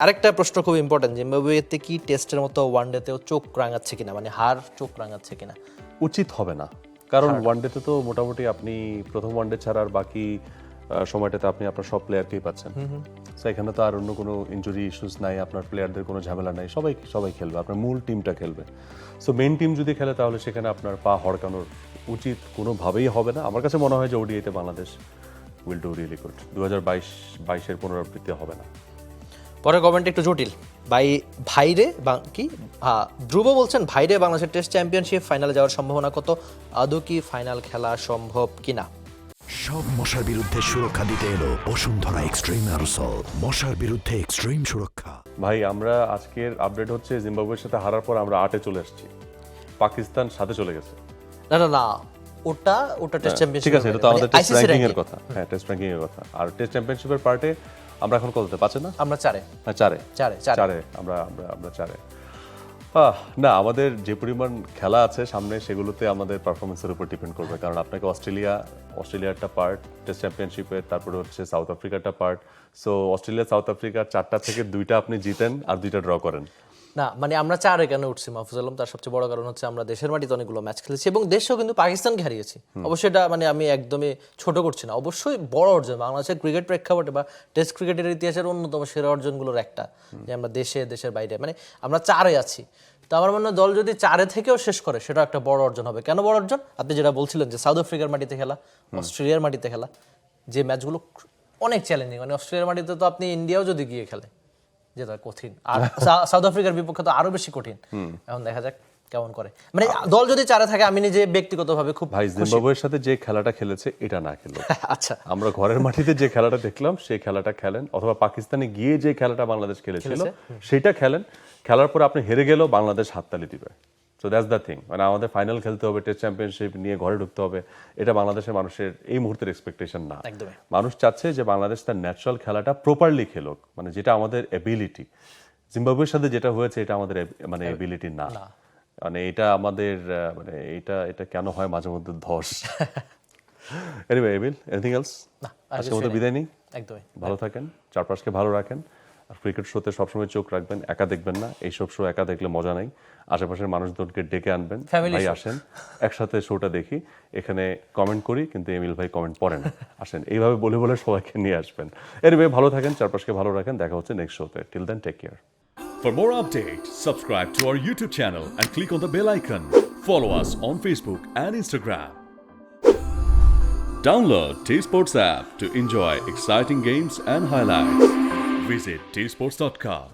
আরেকটা প্রশ্ন খুব ইম্পর্টেন্ট, জিম্বাবুয়েতে কি টেস্টের মতো ওয়ানডেতেও চোখ রাঙাচ্ছে কিনা, মানে হার চোখ রাঙাচ্ছে কিনা? উচিত হবে না, কারণ ওয়ানডেতে তো মোটামুটি আপনি প্রথম ওয়ানডে ছাড়া আর বাকি সময়টাতে আপনি আপনার সব প্লেয়ারকেই পাচ্ছেন। সো এখানে তো আর অন্য কোনো ইনজুরি ইস্যুস নাই, আপনার প্লেয়ারদের কোনো ঝামেলা নাই, সবাই খেলবে, আপনার মূল টিমটা খেলবে। সো মেইন টিম যদি খেলে তাহলে সেখানে আপনার পা হড়কানোর উচিত কোনোভাবেই হবে না। আমার কাছে মনে হয় যে ওডিআইতে Bangladesh will do really good. 2022-22-এর পুনরাবৃত্তি হবে না। পরে কমেন্ট একটু জটিল। ভাইরে কি ধ্রুব বলছেন, ভাইরে বাংলাদেশের টেস্ট চ্যাম্পিয়নশিপ ফাইনালে যাওয়ার সম্ভাবনা কত? আদৌ কি ফাইনাল খেলা সম্ভব কিনা? সব মশার বিরুদ্ধে সুরক্ষা দিতে এলো বসুন্ধরা এক্সট্রিম অ্যারোসল, মশার বিরুদ্ধে এক্সট্রিম সুরক্ষা। ভাই, আমরা আজকের আপডেট হচ্ছে জিম্বাবুয়ের সাথে হারার পর আমরা 8-এ চলে আসছি, পাকিস্তান 7-এ চলে গেছে। না, ওটা টেস্ট চ্যাম্পিয়নশিপ। ঠিক আছে, এটা তো আমাদের টেস্ট র্যাঙ্কিং এর কথা। হ্যাঁ, টেস্ট র্যাঙ্কিং এর কথা। আর টেস্ট চ্যাম্পিয়নশিপের পার্টে আমরা এখন কততে? 5-এ না? আমরা 4-এ। হ্যাঁ, 4-এ। আমরা 4-এ। না, আমাদের যে পরিমাণ খেলা আছে সামনে, সেগুলোতে আমাদের পারফরমেন্সের উপর ডিপেন্ড করবে। কারণ আপনাকে অস্ট্রেলিয়ারটা পার্ট টেস্ট চ্যাম্পিয়নশিপের, তারপরে হচ্ছে সাউথ আফ্রিকাটা পার্ট। সো অস্ট্রেলিয়া সাউথ আফ্রিকার 4টা থেকে 2টা আপনি জিতেন আর 2টা ড্র করেন। না, মানে আমরা 4-এ কেন উঠছি মাহফুজ আলম, তার সবচেয়ে বড় কারণ হচ্ছে আমরা দেশের মাটিতে অনেকগুলো ম্যাচ খেলেছি এবং দেশও কিন্তু পাকিস্তানকে হারিয়েছি। অবশ্যই এটা মানে আমি একদমই ছোট করছি না, অবশ্যই বড় অর্জন বাংলাদেশের ক্রিকেট প্রেক্ষাপটে বা টেস্ট ক্রিকেটের ইতিহাসের অন্যতম সেরা অর্জনগুলোর একটা, যে আমরা দেশের বাইরে মানে আমরা 4-এ আছি। তো আমার মনে হয় দল যদি 4-এ থেকেও শেষ করে সেটা একটা বড় অর্জন হবে। কেন বড় অর্জন? আপনি যেটা বলছিলেন যে সাউথ আফ্রিকার মাটিতে খেলা, অস্ট্রেলিয়ার মাটিতে খেলা, যে ম্যাচগুলো অনেক চ্যালেঞ্জিং, মানে অস্ট্রেলিয়ার মাটিতে তো আপনি ইন্ডিয়াও যদি গিয়ে খেলে যেটা কঠিন, আর সাউথ আফ্রিকার বিপক্ষে তো আরো বেশি কঠিন। এখন দেখা যাক কেমন করে, মানে দল যদি 4-এ থাকে আমি নিজে ব্যক্তিগতভাবে খুব ভাই, জিম্বাবুয়ের সাথে যে খেলাটা খেলেছে এটা না খেলো। আচ্ছা, আমরা ঘরের মাটিতে যে খেলাটা দেখলাম সেই খেলাটা খেলেন, অথবা পাকিস্তানে গিয়ে যে খেলাটা বাংলাদেশ খেলেছিল সেটা খেলেন। খেলার পর আপনি হেরে গেলেও বাংলাদেশ হাততালি দিবে। So that's the thing. মানে আমাদের ফাইনাল খেলতে হবে, টেস্ট চ্যাম্পিয়নশিপ নিয়ে ঘরে ঢুকতে হবে, এটা বাংলাদেশের মানুষের এই মুহূর্তের এক্সপেকটেশন না। একদমই। মানুষ চাচ্ছে যে বাংলাদেশ তার ন্যাচারাল খেলাটা প্রপারলি খেলুক, মানে যেটা আমাদের এবিলিটি। জিম্বাবুয়ের সাথে যেটা হয়েছে এটা আমাদের মানে এবিলিটি না, মানে এটা আমাদের মানে এটা কেন হয় মাঝে মধ্যে ধস। Anyway, able, anything else? আজকের মতো বিদায় নিই। একদমই। ভালো থাকেন, চারপাশকে ভালো রাখেন, আর ক্রিকেট শোতে সবসময় চোখ রাখবেন, একা দেখবেন না। এইসব শো একা দেখলে মজা নাই, আশেপাশের মানুষজনকে ডেকে আনবেন। ভাই আসেন, একসাথে শোটা দেখি, এখানে কমেন্ট করি, কিন্তু এমিল ভাই কমেন্ট পড়ে না। আসেন, এইভাবে বলে বলে সবাইকে নিয়ে আসবেন। এনিওয়ে, ভালো থাকেন, চারপাশকে ভালো রাখেন, দেখা হচ্ছে নেক্সট শোতে। Till then, take care. For more updates, subscribe to our YouTube channel and click on the bell icon. Follow us on Facebook and Instagram. Download T-Sports app to enjoy exciting games and highlights. Visit tsports.com.